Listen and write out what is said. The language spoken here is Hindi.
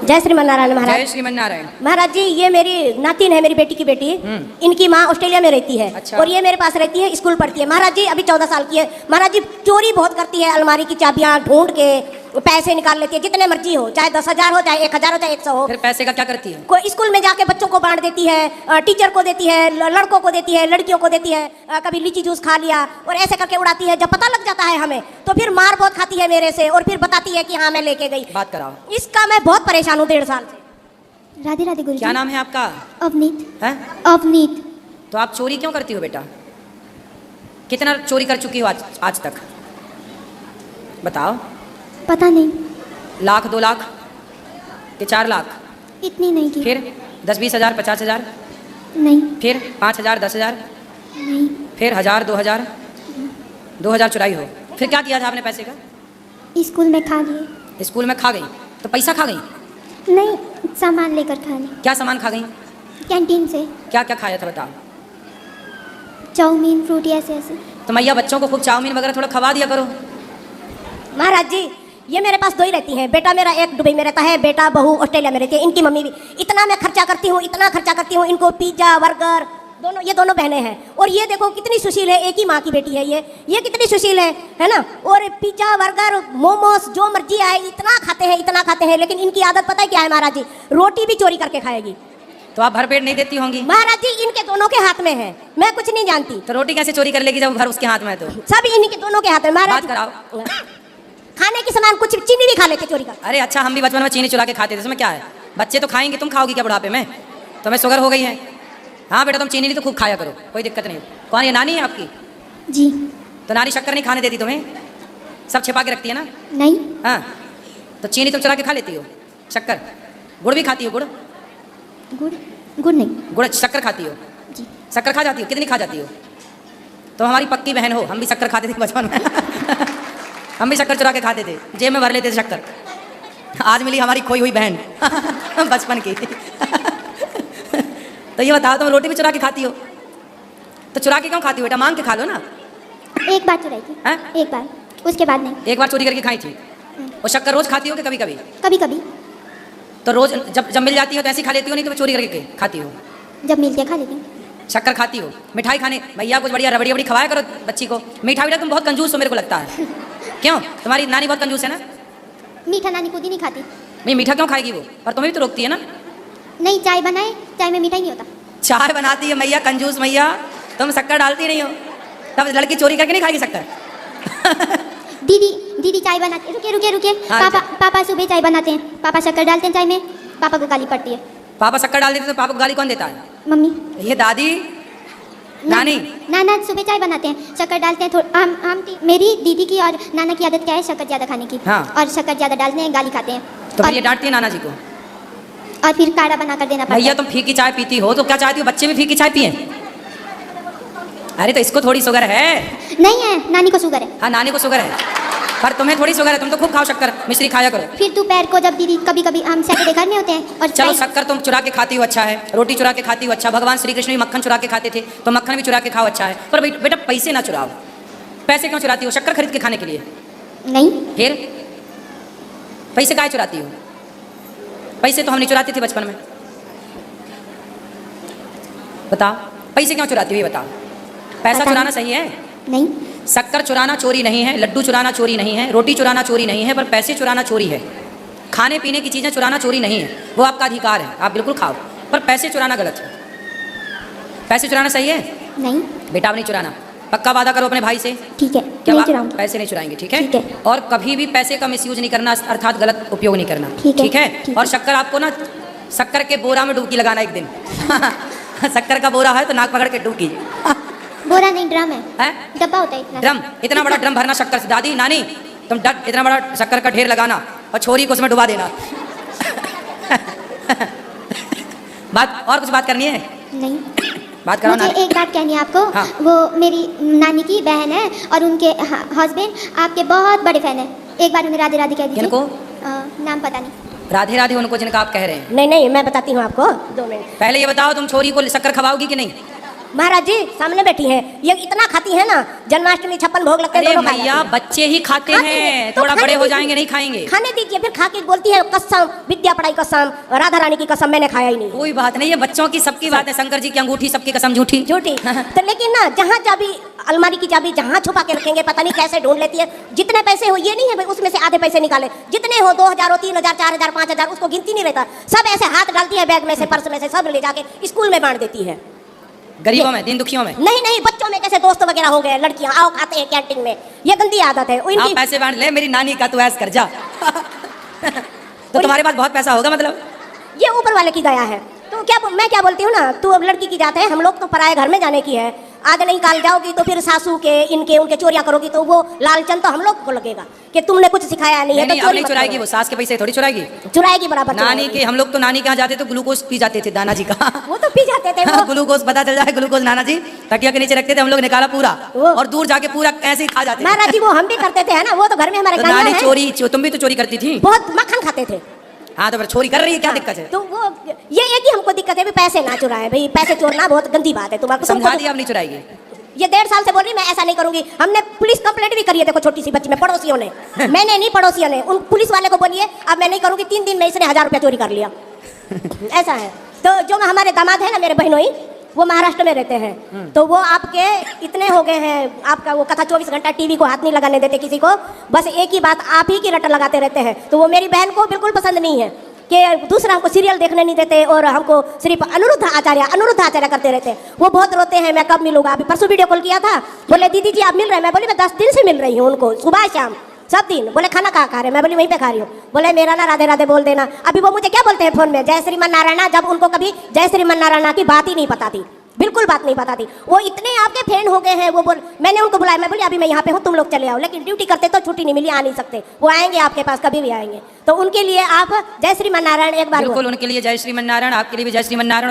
जय श्रीमन नारायण महाराज। जय श्रीमन नारायण। महाराज जी, ये मेरी नातिन है, मेरी बेटी की बेटी। इनकी माँ ऑस्ट्रेलिया में रहती है। अच्छा। और ये मेरे पास रहती है, स्कूल पढ़ती है। महाराज जी अभी 14 साल की है। महाराज जी चोरी बहुत करती है, अलमारी की चाबियां ढूंढ के पैसे निकाल लेती है, जितने मर्जी हो, चाहे 10,000 हो, चाहे 1,000 हो, चाहे 100 हो। फिर पैसे का क्या करती है? कोई स्कूल में जाके बच्चों को बांट देती है, टीचर को देती है, लड़कों को देती है, लड़कियों को देती है। कभी लीची जूस खा लिया और ऐसे करके उड़ाती है। जब पता लग जाता है हमें तो फिर मार बहुत खाती है मेरे से, और फिर बताती है कि हाँ मैं लेके गई। बात कराओ। इसका मैं बहुत परेशान हूँ 1.5 साल से। राधे राधे गुरु। क्या नाम है आपका? अवनीत। है? अवनीत। तो आप चोरी क्यों करती हो बेटा? कितना चोरी कर चुकी हो आज तक? बताओ। पता नहीं। लाख, 2 लाख कि 4 लाख? इतनी नहीं की। फिर 10-20 हज़ार, 50 हज़ार? नहीं। फिर 5,000, 10,000? नहीं। फिर 1,000, 2,000? 2,000 चुराई हो। फिर क्या किया था आपने पैसे का? स्कूल में खा लिए। स्कूल में खा गई? तो पैसा खा गई? नहीं, सामान लेकर खा ली। क्या सामान खा गई? कैंटीन से। क्या क्या खाया था बताओ? चाउमीन, फ्रूटी, ऐसे ऐसे। तो मैया बच्चों को खूब चाउमीन वगैरह थोड़ा खवा दिया करो। महाराज जी ये मेरे पास 2 ही रहती हैं। बेटा मेरा एक दुबई में रहता है, बेटा बहू ऑस्ट्रेलिया में रहती है। इनकी मम्मी भी। इतना मैं खर्चा करती हूँ, इतना खर्चा करती हूँ। इनको पिज्जा, बर्गर, ये दोनों बहनें हैं। और ये देखो कितनी सुशील है, एक ही माँ की बेटी है ये कितनी सुशील है ना। और पिज्जा, बर्गर, मोमोस जो मर्जी आए इतना खाते हैं। लेकिन इनकी आदत पता है क्या है महाराज जी? रोटी भी चोरी करके खाएगी। तो आप भरपेट नहीं देती होंगी? महाराज जी इनके दोनों के हाथ में है, मैं कुछ नहीं जानती। तो रोटी कैसे चोरी कर लेगी जब भर उसके हाथ में है? तो सब इन्हीं के दोनों के हाथ में। महाराज बात कराओ। खाने के सामान कुछ चीनी भी खा लेते चोरी कर। अरे अच्छा, हम भी बचपन में चीनी चुरा के खाते थे, इसमें क्या है? बच्चे तो खाएंगे, तुम खाओगी क्या बुढ़ापे में? तुम्हें शुगर हो गई है? हाँ बेटा, तुम चीनी नहीं तो खूब खाया करो, कोई दिक्कत नहीं। कौन, ये नानी है आपकी? जी। तो नानी शक्कर नहीं खाने देती तुम्हें? सब छिपा के रखती है ना? नहीं। हाँ, तो चीनी तुम चुरा के खा लेती हो? शक्कर? गुड़ भी खाती हो? गुड़? गुड़ नहीं। गुड़ शक्कर खाती हो? जी। शक्कर खा जाती हो? कितनी खा जाती हो? तो हमारी पक्की बहन हो। हम भी शक्कर खाते थे बचपन में। हम भी शक्कर चुरा के खाते थे, जेब में भर लेते थे शक्कर। आज मिली हमारी खोई हुई बहन बचपन की। तो ये बताओ, तुम रोटी भी चुरा के खाती हो? तो चुरा के क्यों खाती हो बेटा? मांग के खा लो ना। एक बार चुराई थी। हैं? एक बार, उसके बाद नहीं। एक बार चोरी करके खाई थी। और शक्कर रोज खाती हो कि कभी कभी? कभी कभी। तो रोज जब मिल जाती हो तो ऐसी खा लेती हो, नहीं तो चोरी करके खाती हो? जब मिलते खा लेती हूँ। शक्कर खाती हो? मिठाई खाने भैया कुछ बढ़िया रबड़ी खवाया करो बच्ची को। मिठाई बेटा तुम बहुत कंजूस हो मेरे को लगता है। क्यों? तुम्हारी नानी बहुत कंजूस है ना? मीठा नानी खुद ही नहीं खाती। नहीं, मीठा क्यों खाएगी वो? और तुम्हें भी तो रोकती है ना? नहीं, चाय बनाए, चाय में मीठा ही नहीं होता। चाय बनाती है मैया, कंजूस मैया। तुम शक्कर डालती नहीं हो, तब लड़की चोरी करके नहीं खाएगी शक्कर। दीदी चाय बनाती है। रुके। हाँ, पापा सुबह चाय बनाते हैं, पापा शक्कर डालते हैं चाय में, पापा को गाली पड़ती है। पापा शक्कर डाल देते तो पापा को गाली कौन देता है? मम्मी। ये दादी, नानी। नाना सुबह चाय बनाते हैं, शक्कर डालते हैं थोड़ा। मेरी दीदी की और नाना की आदत क्या है? शक्कर ज़्यादा खाने की। हाँ। और शक्कर ज़्यादा डालते हैं, गाली खाते हैं। तो फिर ये डांटती है नाना जी को? और फिर काढ़ा बना कर देना पड़ता भैया है। तुम फीकी चाय पीती हो तो क्या चाहती हो बच्चे भी फीकी चाय पिए? अरे तो इसको थोड़ी शुगर है। नहीं है, नानी को शुगर है। हाँ, नानी को शुगर है, पर तुम्हें थोड़ी शुगर है। तुम तो खूब खाओ शक्कर, मिश्री खाया करो। फिर दोपहर को जब दीदी कभी कभी हम सैटरडे घर में होते हैं और चलो शक्कर तुम चुरा के खाती हो, अच्छा है। रोटी चुरा के खाती हो, अच्छा। भगवान श्री कृष्ण भी मक्खन चुरा के खाते थे, तो मक्खन भी चुरा के खाओ, अच्छा है। पर बेटा पैसे ना चुराओ। पैसे क्यों चुराती हो? शक्कर खरीद के खाने के लिए? नहीं। फिर पैसे काहे चुराती हो? पैसे तो हम नहीं चुराते थे बचपन में। बताओ, पैसे क्यों चुराती हो ये बताओ? पैसा चुराना सही है? नहीं। शक्कर चुराना चोरी नहीं है, लड्डू चुराना चोरी नहीं है, रोटी चुराना चोरी नहीं है, पर पैसे चुराना चोरी है। खाने पीने की चीज़ें चुराना चोरी नहीं है, वो आपका अधिकार है, आप बिल्कुल खाओ। पर पैसे चुराना गलत है। पैसे चुराना सही है? नहीं। बेटा अब नहीं चुराना। पक्का वादा करो अपने भाई से। ठीक है, क्या नहीं चुराऊंगी। पैसे नहीं चुराएंगे, ठीक है? ठीक है। और कभी भी पैसे का मिसयूज नहीं करना, अर्थात गलत उपयोग नहीं करना, ठीक है, ठीक है? ठीक और है। शक्कर आपको ना शक्कर के बोरा में डुबकी लगाना एक दिन। शक्कर का बोरा है तो नाक पकड़ के डुबकी। बोरा नहीं, ड्रम है। हैं? डब्बा होता है इतना। ड्रम, इतना बड़ा ड्रम भरना शक्कर से। दादी, नानी, तुम इतना बड़ा शक्कर का ढेर लगाना और छोरी को उसमें डुबा देना। बात और कुछ बात करनी है? नहीं। बात करो मुझे ना। एक बात कहनी है आपको। हाँ। वो मेरी नानी की बहन है और उनके हस्बैंड आपके बहुत बड़े फैन है। एक बार उन्हें राधे राधे कह दीजिए। किनको? नाम पता नहीं। राधे राधे उनको जिनका आप कह रहे हैं। नहीं मैं बताती हूँ आपको, 2 मिनट। पहले ये बताओ, तुम छोरी को शक्कर खवाओगी कि नहीं? महाराज जी सामने बैठी हैं, ये इतना खाती है ना, जन्माष्टमी 56 भोग लगते हैं अरे दोनों खा भैया जाती बच्चे ही खाते खाते हैं, हैं, तो थोड़ा खाने बड़े हो दीजिए। जाएंगे नहीं खाएंगे। हैं। खाने दीजिए, फिर खा के बोलती है कसम, विद्या पढ़ाई कसम, राधा रानी की कसम, मैंने खाया ही नहीं। कोई बात नहीं, ये बच्चों की सबकी बात है। शंकर जी की अंगूठी सबकी कसम झूठी। झूठी। तो लेकिन ना जहाँ चाबी, अलमारी की चाबी जहाँ छुपा के रखेंगे पता नहीं कैसे ढूंढ लेती है। जितने पैसे हो ये नहीं है भाई उसमें से आधे पैसे निकाले, जितने हो 2000 हो, 3000, 4000, 5000, उसको गिनती नहीं रहता, सब ऐसे हाथ डालती है बैग में से, पर्स में से, सब ले जाके स्कूल में बांट देती है। गरीबों में, दिन दुखियों में। नहीं नहीं, बच्चों में कैसे दोस्त वगैरह हो गए, लड़कियां आओ खाते हैं कैंटीन में, ये गंदी आदत है आप इनकी। पैसे बांट ले, मेरी नानी का तू ऐस कर जा। तो तुम्हारे पास बहुत पैसा होगा मतलब। ये ऊपर वाले की दया है। तो क्या मैं क्या बोलती हूँ ना, तू अब लड़की की जात है, हम लोग तो पराए घर में जाने की है। आज नहीं काल जाओगी तो फिर सासू के इनके उनके चोरियां करोगी तो वो लालचन तो हम लोग को लगेगा कि तुमने कुछ सिखाया नहीं है। नहीं, तो अब नहीं चुराएगी, वो सास के पैसे थोड़ी चुराएगी। चुराएगी बराबर। नानी के, हम लोग तो नानी के यहाँ जाते तो ग्लूकोज पी जाते थे दाना जी का। वो तो पी जाते थे वो। ग्लूकोज पता चल जाए, ग्लूकोज नाना जी तकिया के नीचे रखते थे, हम लोग निकाला पूरा और दूर जाके पूरा ऐसे ही खा जाते थे। महाराज जी वो हम भी करते थे है ना, वो तो घर में हमारे तो गाना नानी है। चोरी, तुम भी तो चोरी करती थी। बहुत मक्खन खाते थे। हाँ तो फिर चोरी कर रही है, क्या दिक्कत है? तो वो ये एक ही हमको दिक्कत है भी पैसे ना चुराए भाई, पैसे चोरना बहुत गंदी बात है। तुम्हारे समझा दिया, अब नहीं चुराएगी। ये 1.5 साल से बोल रही मैं ऐसा नहीं करूंगी। हमने पुलिस कंप्लेंट भी करी है, देखो छोटी सी बच्ची में, पड़ोसियों ने। मैंने नहीं, पड़ोसियों ने उन पुलिस वाले को बोलिए अब मैं नहीं करूंगी। 3 दिन में इसने 1000 रुपया चोरी कर लिया। ऐसा है। तो जो हमारे दामाद है ना, मेरे बहनोई, वो महाराष्ट्र में रहते हैं। तो वो आपके इतने हो गए हैं, आपका वो कथा 24 घंटा टीवी को हाथ नहीं लगाने देते किसी को, बस एक ही बात आप ही की रट लगाते रहते हैं। तो वो मेरी बहन को बिल्कुल पसंद नहीं है कि दूसरा हमको सीरियल देखने नहीं देते और हमको सिर्फ अनुरुद्ध आचार्य करते रहते हैं। वो बहुत रोते हैं, मैं कब मिलूंगा। अभी परसों वीडियो कॉल किया था, बोले दीदी जी आप मिल रहे हैं? मैं बोली मैं 10 दिन से मिल रही हूँ उनको, सुबह शाम सब दिन। बोले खाना कहाँ खा रहे? मैं बोली वहीं पे खा रही हूँ। बोले मेरा ना राधे राधे बोल देना। अभी वो मुझे क्या बोलते हैं फोन में, जय श्रीमन नारायण, जब उनको कभी जय श्रीमन नारायण की बात ही नहीं पता थी, बिल्कुल बात नहीं पता थी। वो इतने आपके फैन हो गए हैं। वो मैंने उनको बुलाया, मैं बोली अभी मैं यहाँ पे हूँ, तुम लोग चले आओ। लेकिन ड्यूटी करते तो छुट्टी नहीं मिली, आ नहीं सकते। वो आएंगे आपके पास, कभी भी आएंगे। तो उनके लिए आप जय श्रीमन नारायण एक बार बिल्कुल, उनके लिए जय श्रीमन नारायण, आपके लिए भी जय श्रीमन नारायण।